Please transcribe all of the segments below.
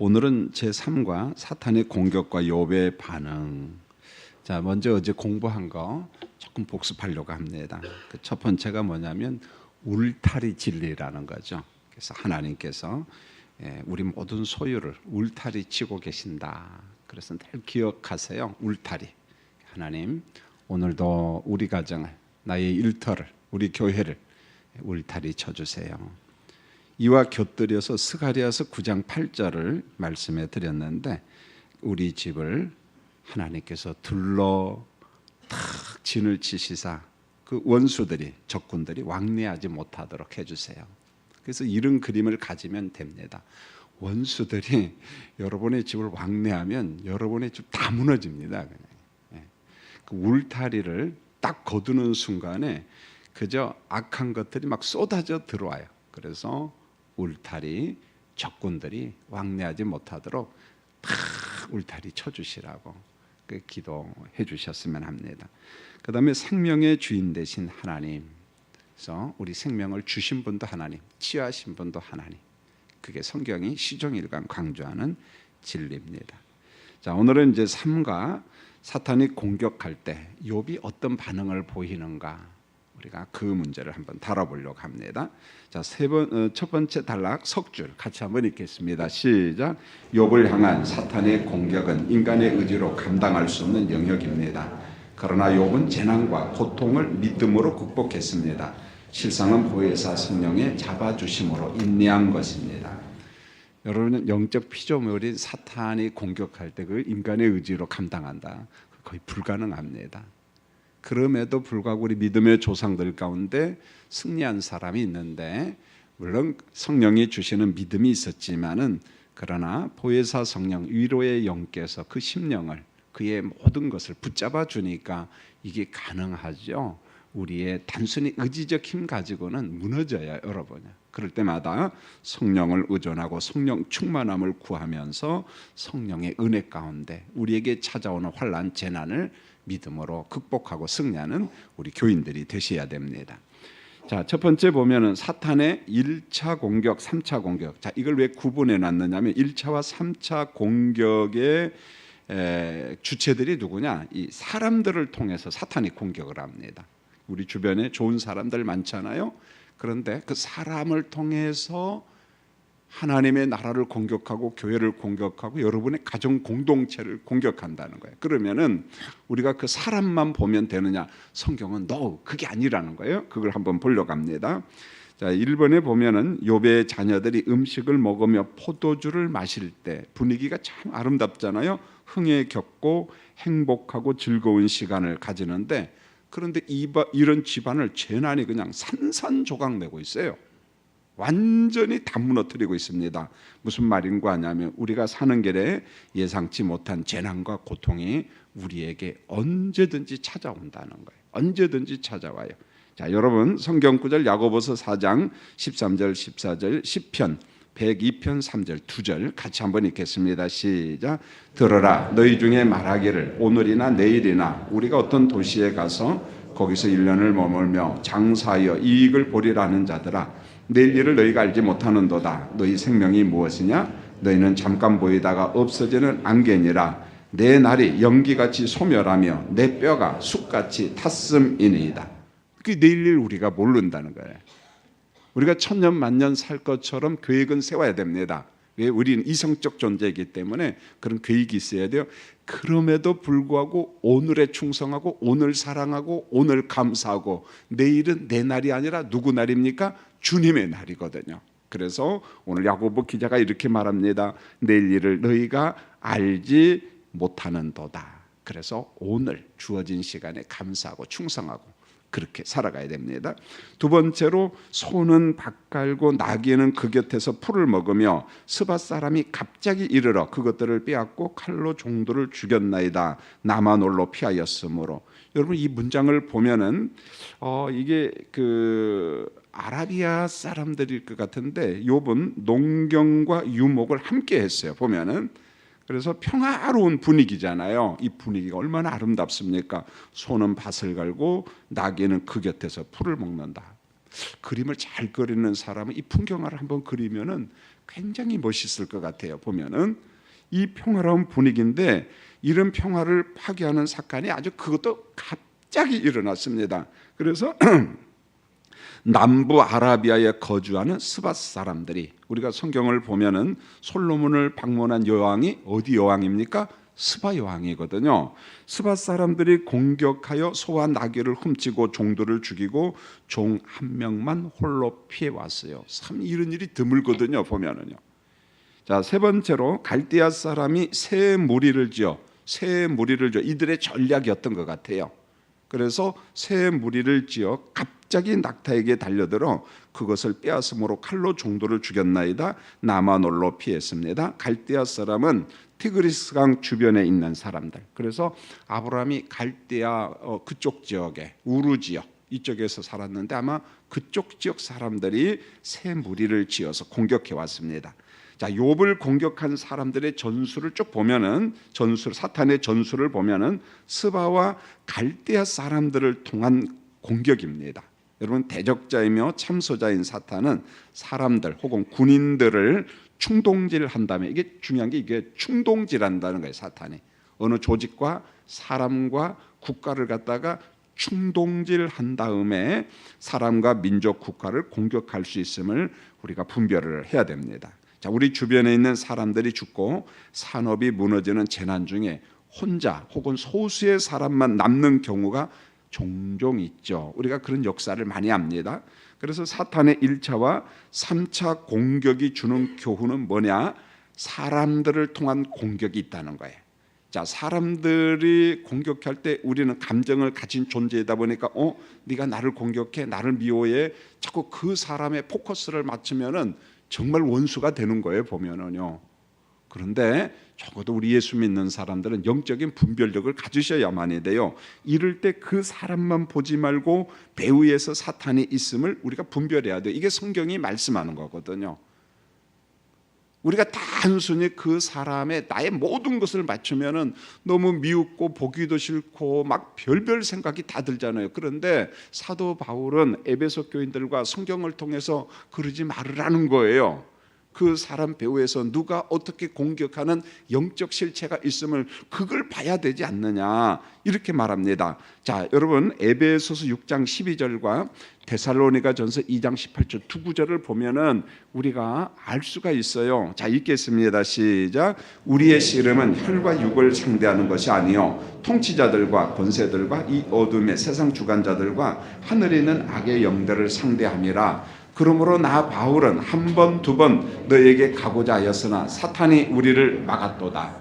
오늘은 제3과 사탄의 공격과 욥의 반응. 자, 먼저 어제 공부한 거 조금 복습하려고 합니다. 그 첫 번째가 뭐냐면 울타리 진리라는 거죠. 그래서 하나님께서 우리 모든 소유를 울타리 치고 계신다. 그래서 늘 기억하세요. 울타리. 하나님, 오늘도 우리 가정을, 나의 일터를, 우리 교회를 울타리 쳐주세요. 이와 곁들여서 스가랴서 9장 8절을 말씀해 드렸는데, 우리 집을 하나님께서 둘러 탁 진을 치시사 그 원수들이, 적군들이 왕래하지 못하도록 해주세요. 그래서 이런 그림을 가지면 됩니다. 원수들이 여러분의 집을 왕래하면 여러분의 집 다 무너집니다. 그 울타리를 딱 거두는 순간에 그저 악한 것들이 막 쏟아져 들어와요. 그래서 울타리, 적군들이 왕래하지 못하도록 다 울타리 쳐주시라고 기도해 주셨으면 합니다. 그 다음에 생명의 주인 되신 하나님, 그래서 우리 생명을 주신 분도 하나님, 치유하신 분도 하나님. 그게 성경이 시종일관 강조하는 진리입니다. 자, 오늘은 이제 삶과 사탄이 공격할 때 욥이 어떤 반응을 보이는가, 우리가 그 문제를 한번 다뤄보려고 합니다. 자, 첫 번째 단락 석줄 같이 한번 읽겠습니다. 시작. 욥을 향한 사탄의 공격은 인간의 의지로 감당할 수 없는 영역입니다. 그러나 욥은 재난과 고통을 믿음으로 극복했습니다. 실상은 보혜사 성령의 잡아주심으로 인내한 것입니다. 여러분은 영적 피조물인 사탄이 공격할 때 그 인간의 의지로 감당한다. 거의 불가능합니다. 그럼에도 불구하고 우리 믿음의 조상들 가운데 승리한 사람이 있는데, 물론 성령이 주시는 믿음이 있었지만은, 그러나 보혜사 성령, 위로의 영께서 그 심령을, 그의 모든 것을 붙잡아 주니까 이게 가능하죠. 우리의 단순히 의지적 힘 가지고는 무너져요, 여러분. 그럴 때마다 성령을 의존하고 성령 충만함을 구하면서 성령의 은혜 가운데 우리에게 찾아오는 환난, 재난을 믿음으로 극복하고 승리하는 우리 교인들이 되셔야 됩니다. 자, 첫 번째 보면은 사탄의 1차 공격, 3차 공격. 자, 이걸 왜 구분해 놨느냐면 1차와 3차 공격의 주체들이 누구냐? 이 사람들을 통해서 사탄이 공격을 합니다. 우리 주변에 좋은 사람들 많잖아요. 그런데 그 사람을 통해서 하나님의 나라를 공격하고 교회를 공격하고 여러분의 가정 공동체를 공격한다는 거예요. 그러면은 우리가 그 사람만 보면 되느냐? 성경은 그게 아니라는 거예요. 그걸 한번 보려고 합니다. 자, 1번에 보면은 욥의 자녀들이 음식을 먹으며 포도주를 마실 때 분위기가 참 아름답잖아요. 흥에 겹고 행복하고 즐거운 시간을 가지는데, 그런데 이런 집안을 재난이 그냥 산산조각 내고 있어요. 완전히 다 무너뜨리고 있습니다. 무슨 말인가 하냐면 우리가 사는 길에 예상치 못한 재난과 고통이 우리에게 언제든지 찾아온다는 거예요. 언제든지 찾아와요. 자, 여러분 성경 구절 야고보서 4장 13절 14절 10편 102편 3절 2절 같이 한번 읽겠습니다. 시작. 들어라, 너희 중에 말하기를 오늘이나 내일이나 우리가 어떤 도시에 가서 거기서 1년을 머물며 장사하여 이익을 보리라는 자들아, 내일 일을 너희가 알지 못하는도다. 너희 생명이 무엇이냐? 너희는 잠깐 보이다가 없어지는 안개니라. 내 날이 연기같이 소멸하며 내 뼈가 숯같이 탔음이니이다. 그 내일 일 우리가 모른다는 거예요. 우리가 천년 만년 살 것처럼 계획은 세워야 됩니다. 왜? 우리는 이성적 존재이기 때문에 그런 계획이 있어야 돼요. 그럼에도 불구하고 오늘에 충성하고 오늘 사랑하고 오늘 감사하고, 내일은 내 날이 아니라 누구 날입니까? 주님의 날이거든요. 그래서 오늘 야고보 기자가 이렇게 말합니다. 내일 일을 너희가 알지 못하는도다. 그래서 오늘 주어진 시간에 감사하고 충성하고 그렇게 살아가야 됩니다. 두 번째로 소는 밭 갈고 나귀는 그 곁에서 풀을 먹으며 스밧 사람이 갑자기 이르러 그것들을 빼앗고 칼로 종들을 죽였나이다. 나만 홀로 피하였으므로. 여러분 이 문장을 보면은 이게 아라비아 사람들일 것 같은데 욥은 농경과 유목을 함께 했어요. 보면은 그래서 평화로운 분위기잖아요. 이 분위기가 얼마나 아름답습니까? 소는 밭을 갈고 나귀는 그 곁에서 풀을 먹는다. 그림을 잘 그리는 사람은 이 풍경을 한번 그리면은 굉장히 멋있을 것 같아요. 보면은 이 평화로운 분위기인데 이런 평화를 파괴하는 사건이 아주 그것도 갑자기 일어났습니다. 그래서 남부 아라비아에 거주하는 스밧 사람들이, 우리가 성경을 보면은 솔로몬을 방문한 여왕이 어디 여왕입니까? 스바 여왕이거든요. 스밧 사람들이 공격하여 소와 나귀를 훔치고 종들을 죽이고 종 한 명만 홀로 피해 왔어요. 참 이런 일이 드물거든요. 보면은요. 자, 세 번째로 갈대아 사람이 새 무리를 지어 이들의 전략이었던 것 같아요. 그래서 새 무리를 지어 갑자기 낙타에게 달려들어 그것을 빼앗음으로 칼로 종도를 죽였나이다. 나만홀로 피했습니다. 갈대아 사람은 티그리스강 주변에 있는 사람들. 그래서 아브라함이 갈대아 그쪽 지역에 우르 지역 이쪽에서 살았는데 아마 그쪽 지역 사람들이 새 무리를 지어서 공격해 왔습니다. 자, 욥을 공격한 사람들의 전술을 쭉 보면은 사탄의 전술을 보면은 스바와 갈대아 사람들을 통한 공격입니다. 여러분, 대적자이며 참소자인 사탄은 사람들 혹은 군인들을 충동질한다면, 이게 중요한 게 이게 충동질한다는 거예요. 사탄이 어느 조직과 사람과 국가를 갖다가 충동질한 다음에 사람과 민족 국가를 공격할 수 있음을 우리가 분별을 해야 됩니다. 자, 우리 주변에 있는 사람들이 죽고 산업이 무너지는 재난 중에 혼자 혹은 소수의 사람만 남는 경우가 종종 있죠. 우리가 그런 역사를 많이 압니다. 그래서 사탄의 1차와 3차 공격이 주는 교훈은 뭐냐? 사람들을 통한 공격이 있다는 거예요. 자, 사람들이 공격할 때 우리는 감정을 가진 존재이다 보니까 네가 나를 공격해, 나를 미워해, 자꾸 그 사람의 포커스를 맞추면은 정말 원수가 되는 거예요. 보면은요. 그런데 적어도 우리 예수 믿는 사람들은 영적인 분별력을 가지셔야만이 돼요. 이럴 때 그 사람만 보지 말고 배후에서 사탄이 있음을 우리가 분별해야 돼요. 이게 성경이 말씀하는 거거든요. 우리가 단순히 그 사람의 나의 모든 것을 맞추면은 너무 미웃고 보기도 싫고 막 별별 생각이 다 들잖아요. 그런데 사도 바울은 에베소 교인들과 성경을 통해서 그러지 말으라는 거예요. 그 사람 배후에서 누가 어떻게 공격하는 영적 실체가 있음을 그걸 봐야 되지 않느냐, 이렇게 말합니다. 자, 여러분, 에베소서 6장 12절과 데살로니가전서 2장 18절 두 구절을 보면은 우리가 알 수가 있어요. 자, 읽겠습니다. 시작. 우리의 씨름은 혈과 육을 상대하는 것이 아니요 통치자들과 권세들과 이 어둠의 세상 주관자들과 하늘에 있는 악의 영들을 상대함이라. 그러므로 나 바울은 한 번, 두 번 너에게 가고자 하였으나 사탄이 우리를 막았도다.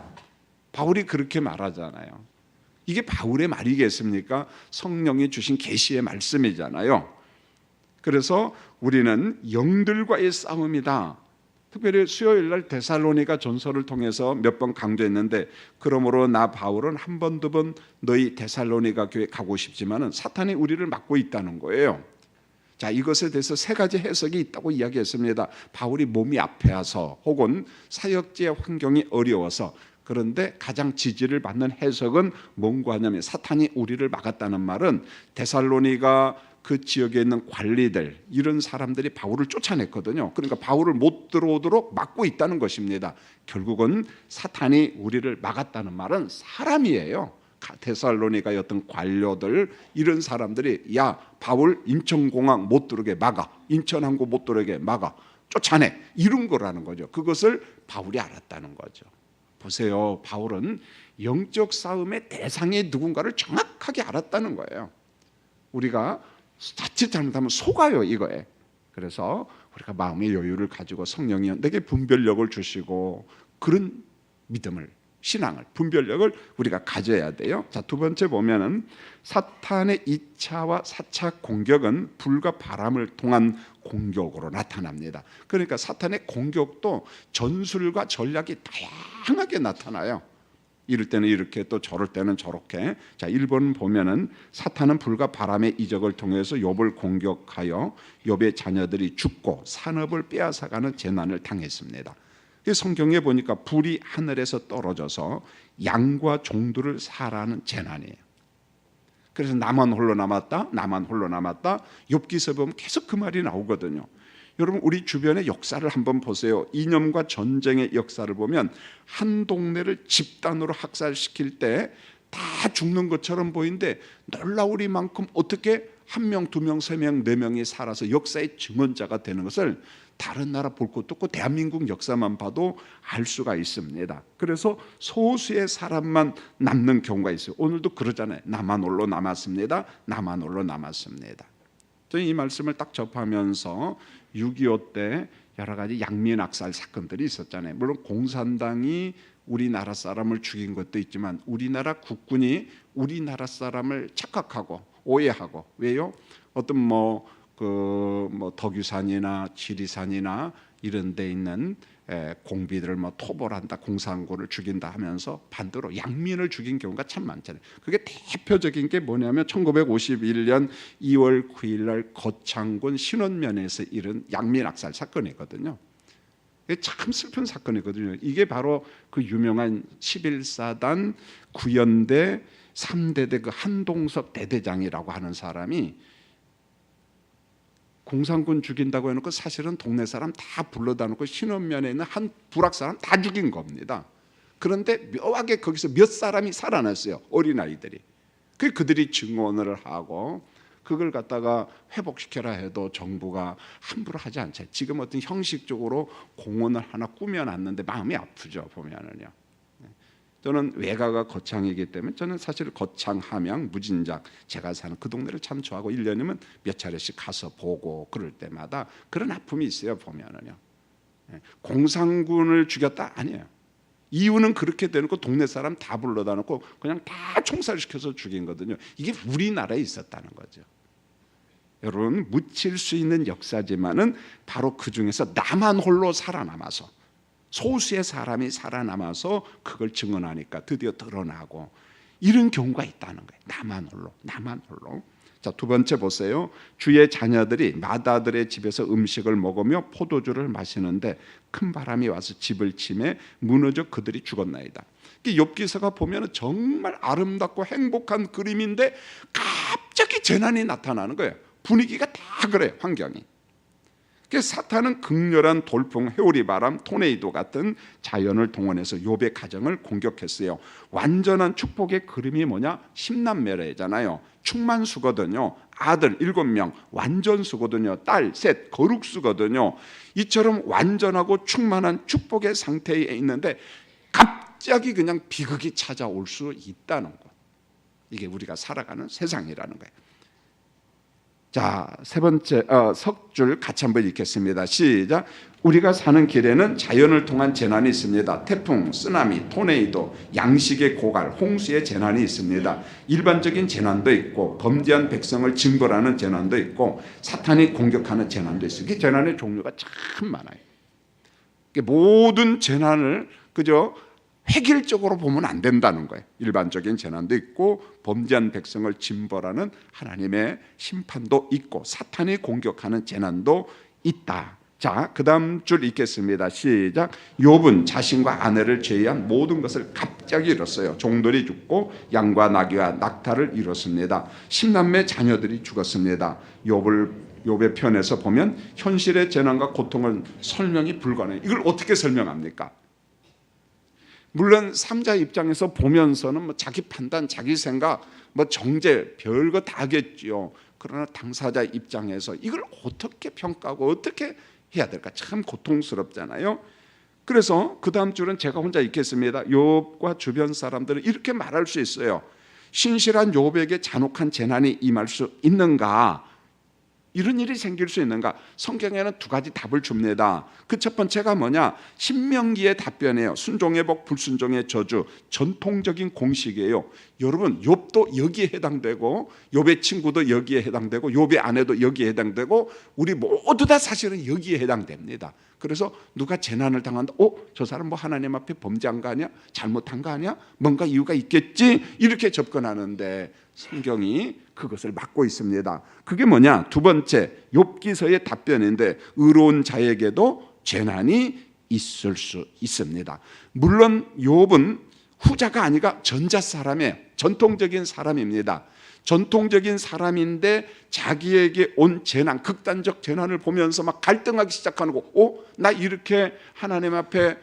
바울이 그렇게 말하잖아요. 이게 바울의 말이겠습니까? 성령이 주신 계시의 말씀이잖아요. 그래서 우리는 영들과의 싸움이다. 특별히 수요일 날 데살로니가 전서를 통해서 몇 번 강조했는데, 그러므로 나 바울은 한 번, 두 번 너희 데살로니가 교회 가고 싶지만은 사탄이 우리를 막고 있다는 거예요. 자, 이것에 대해서 세 가지 해석이 있다고 이야기했습니다. 바울이 몸이 아파서 혹은 사역지의 환경이 어려워서. 그런데 가장 지지를 받는 해석은 뭔가 하냐면 사탄이 우리를 막았다는 말은 데살로니가 그 지역에 있는 관리들, 이런 사람들이 바울을 쫓아냈거든요. 그러니까 바울을 못 들어오도록 막고 있다는 것입니다. 결국은 사탄이 우리를 막았다는 말은 사람이에요. 데살로니가였던 관료들, 이런 사람들이 야, 바울 인천공항 못 들어오게 막아, 인천항구 못 들어오게 막아, 쫓아내, 이런 거라는 거죠. 그것을 바울이 알았다는 거죠. 보세요, 바울은 영적 싸움의 대상이 누군가를 정확하게 알았다는 거예요. 우리가 자칫 잘못하면 속아요, 이거에. 그래서 우리가 마음의 여유를 가지고 성령이 내게 분별력을 주시고 그런 믿음을, 신앙을, 분별력을 우리가 가져야 돼요. 자, 두 번째 보면은 사탄의 2차와 4차 공격은 불과 바람을 통한 공격으로 나타납니다. 그러니까 사탄의 공격도 전술과 전략이 다양하게 나타나요. 이럴 때는 이렇게, 또 저럴 때는 저렇게. 자, 1번 보면은 사탄은 불과 바람의 이적을 통해서 욥을 공격하여 욥의 자녀들이 죽고 산업을 빼앗아가는 재난을 당했습니다. 성경에 보니까 불이 하늘에서 떨어져서 양과 종들을 살아하는 재난이에요. 그래서 나만 홀로 남았다, 나만 홀로 남았다. 욥기서 보면 계속 그 말이 나오거든요. 여러분 우리 주변의 역사를 한번 보세요. 이념과 전쟁의 역사를 보면 한 동네를 집단으로 학살시킬 때 다 죽는 것처럼 보이는데 놀라우리만큼 어떻게 한 명, 두 명, 세 명, 네 명이 살아서 역사의 증언자가 되는 것을 다른 나라 볼 것도 없고 대한민국 역사만 봐도 알 수가 있습니다. 그래서 소수의 사람만 남는 경우가 있어요. 오늘도 그러잖아요. 나만 홀로 남았습니다. 나만 홀로 남았습니다. 저는 이 말씀을 딱 접하면서 6.25 때 여러 가지 양민학살 사건들이 있었잖아요. 물론 공산당이 우리나라 사람을 죽인 것도 있지만 우리나라 국군이 우리나라 사람을 착각하고 오해하고, 왜요? 어떤 덕유산이나 지리산이나 이런 데 있는 공비들을 토벌한다, 공산군을 죽인다 하면서 반대로 양민을 죽인 경우가 참 많잖아요. 그게 대표적인 게 뭐냐면 1951년 2월 9일 날 거창군 신원면에서 일은 양민학살 사건이거든요. 이게 참 슬픈 사건이거든요. 이게 바로 그 유명한 11사단 9연대 3대대 그 한동석 대대장이라고 하는 사람이 공산군 죽인다고 해놓고 사실은 동네 사람 다 불러다 놓고 신원면에 있는 한 부락 사람 다 죽인 겁니다. 그런데 묘하게 거기서 몇 사람이 살아났어요. 어린아이들이. 그들이 증언을 하고 그걸 갖다가 회복시켜라 해도 정부가 함부로 하지 않죠. 지금 어떤 형식적으로 공원을 하나 꾸며놨는데 마음이 아프죠, 보면은요. 저는 외가가 거창이기 때문에 저는 사실 거창, 함양, 무진작 제가 사는 그 동네를 참 좋아하고 1년이면 몇 차례씩 가서 보고 그럴 때마다 그런 아픔이 있어요, 보면은요. 공산군을 죽였다? 아니에요. 이유는 그렇게 되놓고 동네 사람 다 불러다 놓고 그냥 다 총살시켜서 죽인 거거든요. 이게 우리나라에 있었다는 거죠. 여러분, 묻힐 수 있는 역사지만은 바로 그 중에서 나만 홀로 살아남아서, 소수의 사람이 살아남아서 그걸 증언하니까 드디어 드러나고 이런 경우가 있다는 거예요. 나만 홀로, 나만 홀로. 자, 두 번째 보세요. 주의 자녀들이 마다들의 집에서 음식을 먹으며 포도주를 마시는데 큰 바람이 와서 집을 침해 무너져 그들이 죽었나이다. 욥기서가 보면 정말 아름답고 행복한 그림인데 갑자기 재난이 나타나는 거예요. 분위기가 다 그래요, 환경이. 사탄은 극렬한 돌풍, 회오리 바람, 토네이도 같은 자연을 동원해서 욥의 가정을 공격했어요. 완전한 축복의 그림이 뭐냐? 10남매래잖아요. 충만수거든요. 아들 7명, 완전수거든요. 딸 셋, 거룩수거든요. 이처럼 완전하고 충만한 축복의 상태에 있는데 갑자기 그냥 비극이 찾아올 수 있다는 것. 이게 우리가 살아가는 세상이라는 거예요. 자, 세 번째 석 줄 같이 한번 읽겠습니다. 시작. 우리가 사는 길에는 자연을 통한 재난이 있습니다. 태풍, 쓰나미, 토네이도, 양식의 고갈, 홍수의 재난이 있습니다. 일반적인 재난도 있고 범죄한 백성을 징벌하는 재난도 있고 사탄이 공격하는 재난도 있어요. 이 재난의 종류가 참 많아요. 모든 재난을 그저 획일적으로 보면 안 된다는 거예요. 일반적인 재난도 있고 범죄한 백성을 징벌하는 하나님의 심판도 있고 사탄이 공격하는 재난도 있다. 자, 그 다음 줄 읽겠습니다. 시작. 욥은 자신과 아내를 제외한 모든 것을 갑자기 잃었어요. 종들이 죽고 양과 나귀와 낙타를 잃었습니다. 10남매 자녀들이 죽었습니다. 욥의 편에서 보면 현실의 재난과 고통은 설명이 불가능해요. 이걸 어떻게 설명합니까? 물론 3자 입장에서 보면서는 자기 판단, 자기 생각, 정죄 별거 다 하겠죠. 그러나 당사자 입장에서 이걸 어떻게 평가하고 어떻게 해야 될까 참 고통스럽잖아요. 그래서 그 다음 줄은 제가 혼자 읽겠습니다. 욥과 주변 사람들은 이렇게 말할 수 있어요. 신실한 욥에게 잔혹한 재난이 임할 수 있는가? 이런 일이 생길 수 있는가? 성경에는 두 가지 답을 줍니다. 그 첫 번째가 뭐냐? 신명기의 답변이에요. 순종의 복, 불순종의 저주. 전통적인 공식이에요. 여러분, 욥도 여기에 해당되고 욥의 친구도 여기에 해당되고 욥의 아내도 여기에 해당되고 우리 모두 다 사실은 여기에 해당됩니다. 그래서 누가 재난을 당한다. 저 사람 하나님 앞에 범죄한 거 아니야? 잘못한 거 아니야? 뭔가 이유가 있겠지? 이렇게 접근하는데 성경이 그것을 막고 있습니다. 그게 뭐냐? 두 번째, 욥기서의 답변인데 의로운 자에게도 재난이 있을 수 있습니다. 물론 욥은 후자가 아니라 전자 사람이에요. 전통적인 사람입니다. 전통적인 사람인데 자기에게 온 재난, 극단적 재난을 보면서 막 갈등하기 시작하는 거. 나 이렇게 하나님 앞에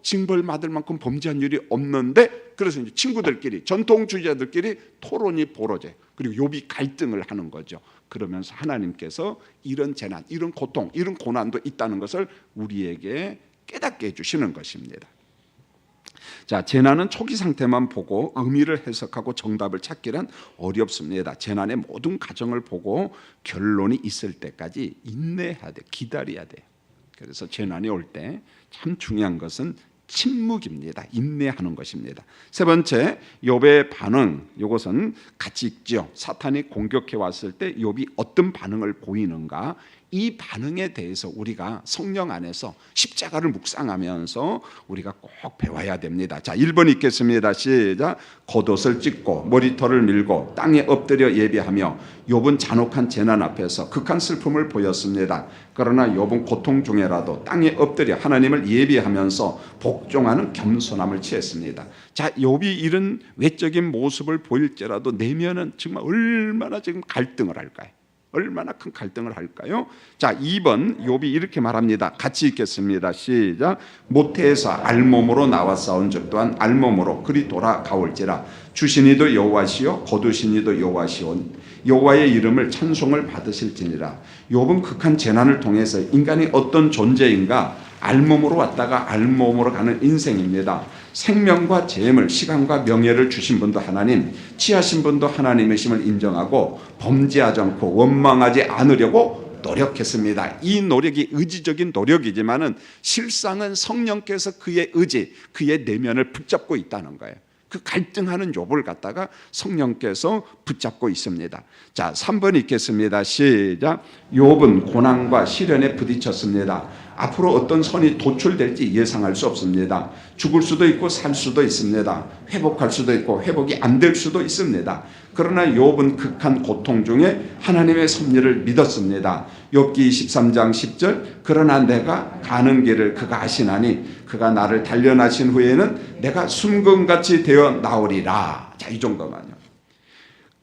징벌 받을 만큼 범죄한 일이 없는데, 그래서 이제 친구들끼리, 전통주의자들끼리 토론이 벌어져요. 그리고 욥이 갈등을 하는 거죠. 그러면서 하나님께서 이런 재난, 이런 고통, 이런 고난도 있다는 것을 우리에게 깨닫게 해주시는 것입니다. 자, 재난은 초기 상태만 보고 의미를 해석하고 정답을 찾기란 어렵습니다. 재난의 모든 과정을 보고 결론이 있을 때까지 인내해야 돼, 기다려야 돼요. 그래서 재난이 올 때 참 중요한 것은 침묵입니다. 인내하는 것입니다. 세 번째, 욥의 반응. 이것은 같이 읽죠. 사탄이 공격해 왔을 때 욥이 어떤 반응을 보이는가, 이 반응에 대해서 우리가 성령 안에서 십자가를 묵상하면서 우리가 꼭 배워야 됩니다. 자, 1번 읽겠습니다. 시작. 겉옷을 찢고 머리털을 밀고 땅에 엎드려 예배하며 욥은 잔혹한 재난 앞에서 극한 슬픔을 보였습니다. 그러나 욥은 고통 중에라도 땅에 엎드려 하나님을 예배하면서 복종하는 겸손함을 취했습니다. 자, 욥이 이런 외적인 모습을 보일지라도 내면은 정말 얼마나 지금 갈등을 할까요? 얼마나 큰 갈등을 할까요? 자, 2번 욥이 이렇게 말합니다. 같이 읽겠습니다. 시작. 모태에서 알몸으로 나와 싸운 적 또한 알몸으로 그리 돌아가올지라. 주시니도 여호와시요 거두시니도 여호와시오 여호와의 이름을 찬송을 받으실지니라. 욥은 극한 재난을 통해서 인간이 어떤 존재인가 알몸으로 왔다가 알몸으로 가는 인생입니다. 생명과 재물, 시간과 명예를 주신 분도 하나님, 취하신 분도 하나님이심을 인정하고 범죄하지 않고 원망하지 않으려고 노력했습니다. 이 노력이 의지적인 노력이지만은 실상은 성령께서 그의 의지, 그의 내면을 붙잡고 있다는 거예요. 그 갈등하는 욥을 갖다가 성령께서 붙잡고 있습니다. 자, 3번 읽겠습니다. 시작. 욥은 고난과 시련에 부딪혔습니다. 앞으로 어떤 선이 도출될지 예상할 수 없습니다. 죽을 수도 있고 살 수도 있습니다. 회복할 수도 있고 회복이 안 될 수도 있습니다. 그러나 욥은 극한 고통 중에 하나님의 섭리를 믿었습니다. 욥기 23장 10절. 그러나 내가 가는 길을 그가 아시나니 그가 나를 단련하신 후에는 내가 순금같이 되어 나오리라. 자, 이 정도만요.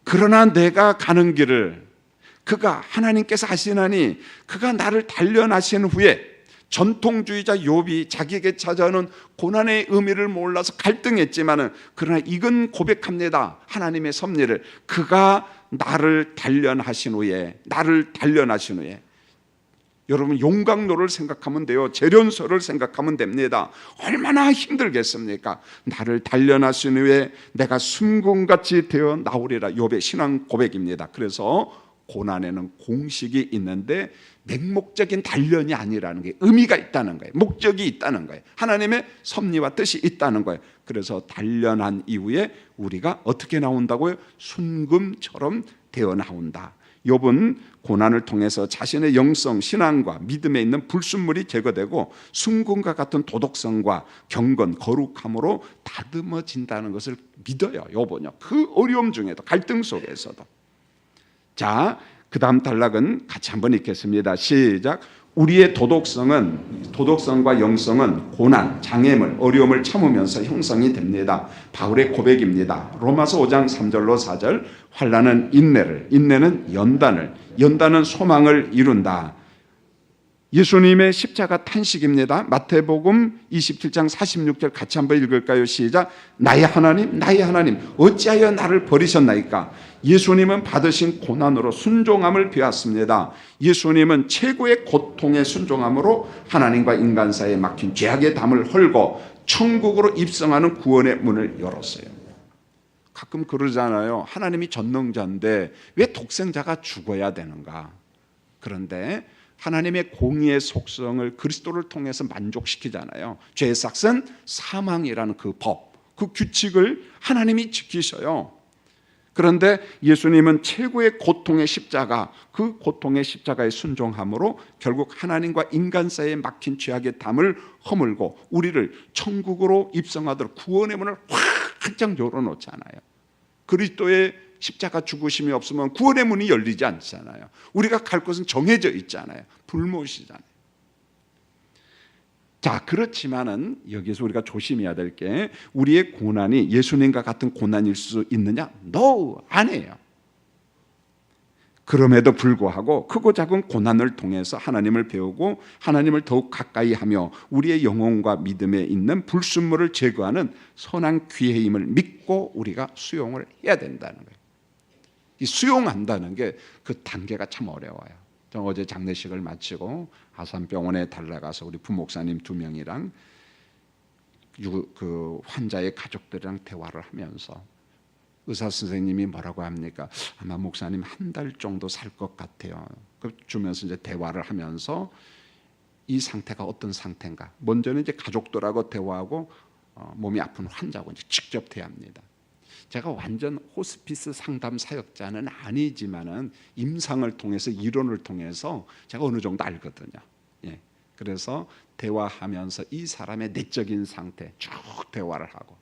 그러나 내가 가는 길을 그가 하나님께서 아시나니 그가 나를 단련하신 후에, 전통주의자 욥이 자기에게 찾아오는 고난의 의미를 몰라서 갈등했지만은 그러나 이건 고백합니다. 하나님의 섭리를. 그가 나를 단련하신 후에, 나를 단련하신 후에. 여러분, 용광로를 생각하면 돼요. 재련소를 생각하면 됩니다. 얼마나 힘들겠습니까? 나를 단련하신 후에 내가 순금같이 되어 나오리라. 욥의 신앙 고백입니다. 그래서 고난에는 공식이 있는데 맹목적인 단련이 아니라는 게 의미가 있다는 거예요. 목적이 있다는 거예요. 하나님의 섭리와 뜻이 있다는 거예요. 그래서 단련한 이후에 우리가 어떻게 나온다고요? 순금처럼 되어 나온다. 욥은 고난을 통해서 자신의 영성, 신앙과 믿음에 있는 불순물이 제거되고 순금과 같은 도덕성과 경건, 거룩함으로 다듬어진다는 것을 믿어요. 욥은요. 그 어려움 중에도, 갈등 속에서도. 자, 그 다음 단락은 같이 한번 읽겠습니다. 시작. 우리의 도덕성과 영성은 고난, 장애물, 어려움을 참으면서 형성이 됩니다. 바울의 고백입니다. 로마서 5장 3절로 4절. 환난은 인내를, 인내는 연단을, 연단은 소망을 이룬다. 예수님의 십자가 탄식입니다. 마태복음 27장 46절 같이 한번 읽을까요? 시작. 나의 하나님, 나의 하나님, 어찌하여 나를 버리셨나이까? 예수님은 받으신 고난으로 순종함을 배웠습니다. 예수님은 최고의 고통의 순종함으로 하나님과 인간 사이에 막힌 죄악의 담을 헐고 천국으로 입성하는 구원의 문을 열었어요. 가끔 그러잖아요. 하나님이 전능자인데 왜 독생자가 죽어야 되는가? 그런데 하나님의 공의의 속성을 그리스도를 통해서 만족시키잖아요. 죄의 삭은 사망이라는 그 법, 그 규칙을 하나님이 지키셔요. 그런데 예수님은 최고의 고통의 십자가, 그 고통의 십자가에 순종함으로 결국 하나님과 인간 사이에 막힌 죄악의 담을 허물고 우리를 천국으로 입성하도록 구원의 문을 활짝 열어놓잖아요. 그리스도의 십자가 죽으심이 없으면 구원의 문이 열리지 않잖아요. 우리가 갈 곳은 정해져 있잖아요. 불못이잖아요. 자, 그렇지만은 여기서 우리가 조심해야 될 게, 우리의 고난이 예수님과 같은 고난일 수 있느냐? No, 아니에요. 그럼에도 불구하고 크고 작은 고난을 통해서 하나님을 배우고 하나님을 더욱 가까이 하며 우리의 영혼과 믿음에 있는 불순물을 제거하는 선한 기회임을 믿고 우리가 수용을 해야 된다는 거예요. 이 수용한다는 게 그 단계가 참 어려워요. 저는 어제 장례식을 마치고 아산병원에 달려가서 우리 부목사님 2명이랑 그 환자의 가족들이랑 대화를 하면서 의사 선생님이 뭐라고 합니까? 아마 목사님 1달 정도 살 것 같아요. 주면서 이제 대화를 하면서 이 상태가 어떤 상태인가? 먼저는 이제 가족들하고 대화하고 몸이 아픈 환자하고 이제 직접 대화합니다. 제가 완전 호스피스 상담 사역자는 아니지만은 임상을 통해서 이론을 통해서 제가 어느 정도 알거든요. 예. 그래서 대화하면서 이 사람의 내적인 상태 쭉 대화를 하고.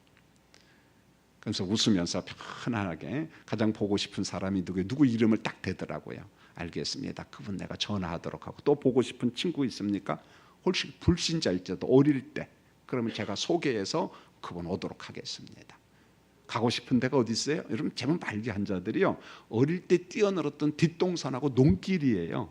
그래서 웃으면서 편안하게 가장 보고 싶은 사람이 누구 이름을 딱 대더라고요. 알겠습니다. 그분 내가 전화하도록 하고 또 보고 싶은 친구 있습니까? 혹시 불신자일지라도 어릴 때 그러면 제가 소개해서 그분 오도록 하겠습니다. 가고 싶은 데가 어디 있어요? 여러분 제법 말기한 자들이요. 어릴 때 뛰어놀았던 뒷동산하고 농길이에요.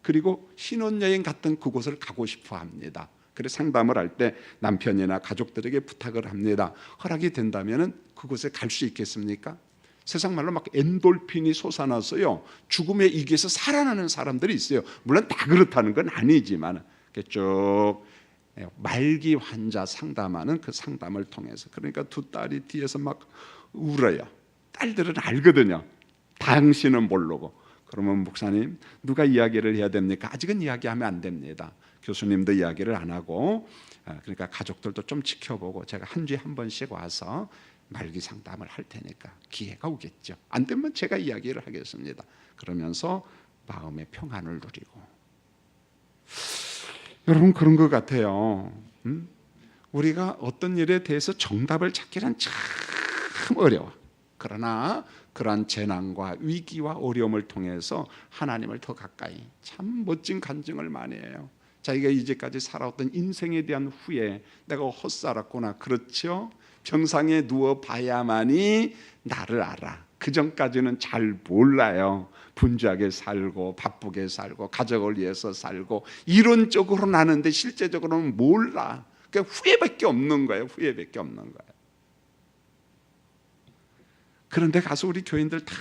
그리고 신혼여행 갔던 그곳을 가고 싶어 합니다. 그래서 상담을 할 때 남편이나 가족들에게 부탁을 합니다. 허락이 된다면 그곳에 갈 수 있겠습니까? 세상 말로 막 엔돌핀이 솟아나서요. 죽음의 이기에서 살아나는 사람들이 있어요. 물론 다 그렇다는 건 아니지만 쭉 말기 환자 상담하는 그 상담을 통해서 그러니까 두 딸이 뒤에서 막 울어요. 딸들은 알거든요. 당신은 모르고. 그러면 목사님 누가 이야기를 해야 됩니까? 아직은 이야기하면 안 됩니다. 교수님도 이야기를 안 하고 그러니까 가족들도 좀 지켜보고 제가 한 주에 한 번씩 와서 말기 상담을 할 테니까 기회가 오겠죠. 안 되면 제가 이야기를 하겠습니다. 그러면서 마음의 평안을 누리고 여러분 그런 것 같아요. 우리가 어떤 일에 대해서 정답을 찾기란 참 어려워. 그러나 그러한 재난과 위기와 어려움을 통해서 하나님을 더 가까이 참 멋진 간증을 많이 해요. 자기가 이제까지 살아왔던 인생에 대한 후회, 내가 헛살았구나. 그렇죠? 병상에 누워 봐야만이 나를 알아. 그 전까지는 잘 몰라요. 분주하게 살고 바쁘게 살고 가족을 위해서 살고 이론적으로는 아는데 실제적으로는 몰라. 그러니까 후회밖에 없는 거예요. 후회밖에 없는 거예요. 그런데 가서 우리 교인들 다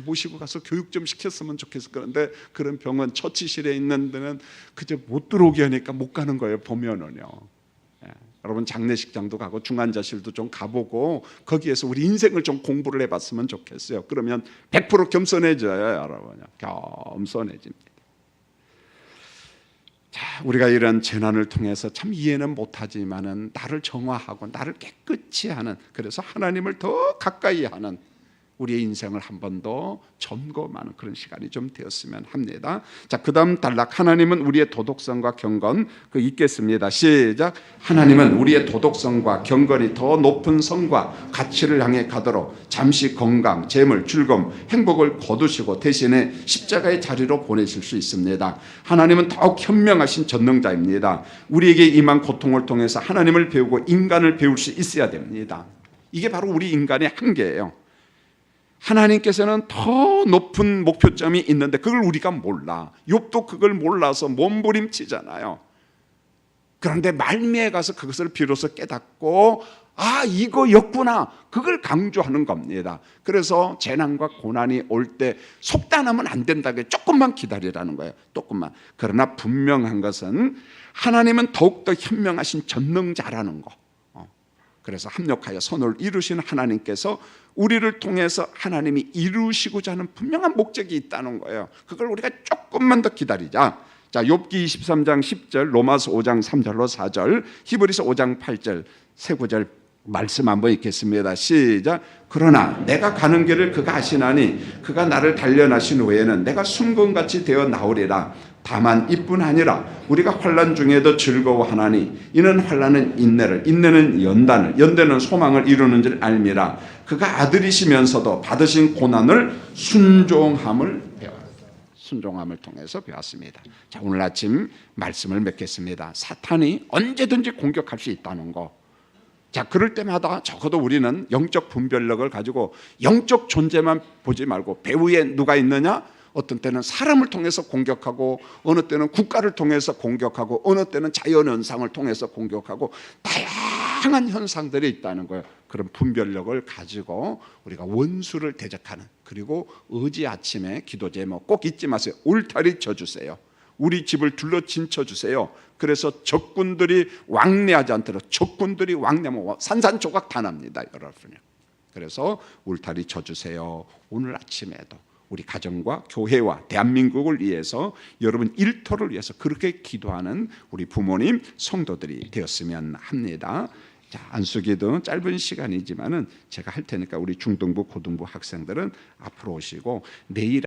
모시고 가서 교육 좀 시켰으면 좋겠어. 그런데 그런 병원 처치실에 있는 데는 그저 못 들어오게 하니까 못 가는 거예요. 보면은요. 예. 여러분 장례식장도 가고 중환자실도 좀 가보고 거기에서 우리 인생을 좀 공부를 해봤으면 좋겠어요. 그러면 100% 겸손해져요. 여러분 겸손해집니다. 자, 우리가 이런 재난을 통해서 참 이해는 못하지만은 나를 정화하고 나를 깨끗이 하는 그래서 하나님을 더 가까이 하는 우리의 인생을 한 번 더 점검하는 그런 시간이 좀 되었으면 합니다. 자, 그다음 단락 하나님은 우리의 도덕성과 경건 그 읽겠습니다. 시작. 하나님은 우리의 도덕성과 경건이 더 높은 성과 가치를 향해 가도록 잠시 건강, 재물, 즐거움, 행복을 거두시고 대신에 십자가의 자리로 보내실 수 있습니다. 하나님은 더욱 현명하신 전능자입니다. 우리에게 임한 고통을 통해서 하나님을 배우고 인간을 배울 수 있어야 됩니다. 이게 바로 우리 인간의 한계예요. 하나님께서는 더 높은 목표점이 있는데 그걸 우리가 몰라. 욥도 그걸 몰라서 몸부림치잖아요. 그런데 말미에 가서 그것을 비로소 깨닫고 아 이거였구나. 그걸 강조하는 겁니다. 그래서 재난과 고난이 올 때 속단하면 안 된다고 조금만 기다리라는 거예요. 조금만. 그러나 분명한 것은 하나님은 더욱더 현명하신 전능자라는 거. 그래서 합력하여 선을 이루신 하나님께서 우리를 통해서 하나님이 이루시고자 하는 분명한 목적이 있다는 거예요. 그걸 우리가 조금만 더 기다리자. 자, 욥기 23장 10절, 로마서 5장 3절로 4절, 히브리서 5장 8절 세 구절 말씀 한번 읽겠습니다. 시작. 그러나 내가 가는 길을 그가 아시나니 그가 나를 단련하신 후에는 내가 순금같이 되어 나오리라. 다만 이뿐 아니라 우리가 환난 중에도 즐거워하나니 이는 환난은 인내를 인내는 연단을 연단은 소망을 이루는 줄 알미라. 그가 아들이시면서도 받으신 고난을 순종함을 순종함을 통해서 배웠습니다. 자, 오늘 아침 말씀을 맺겠습니다. 사탄이 언제든지 공격할 수 있다는 거. 자, 그럴 때마다 적어도 우리는 영적 분별력을 가지고 영적 존재만 보지 말고 배후에 누가 있느냐? 어떤 때는 사람을 통해서 공격하고, 어느 때는 국가를 통해서 공격하고, 어느 때는 자연현상을 통해서 공격하고, 다양한 현상들이 있다는 거예요. 그런 분별력을 가지고 우리가 원수를 대적하는, 그리고 어제 아침에 기도 제목 꼭 잊지 마세요. 울타리 쳐주세요. 우리 집을 둘러 진쳐주세요. 그래서 적군들이 왕래하지 않도록, 적군들이 왕래하면 산산조각 다 납니다, 여러분. 그래서 울타리 쳐주세요. 오늘 아침에도 우리 가정과 교회와 대한민국을 위해서, 여러분 일터를 위해서 그렇게 기도하는 우리 부모님, 성도들이 되었으면 합니다. 자, 안수기도 짧은 시간이지만은 제가 할 테니까 우리 중등부, 고등부 학생들은 앞으로 오시고, 내일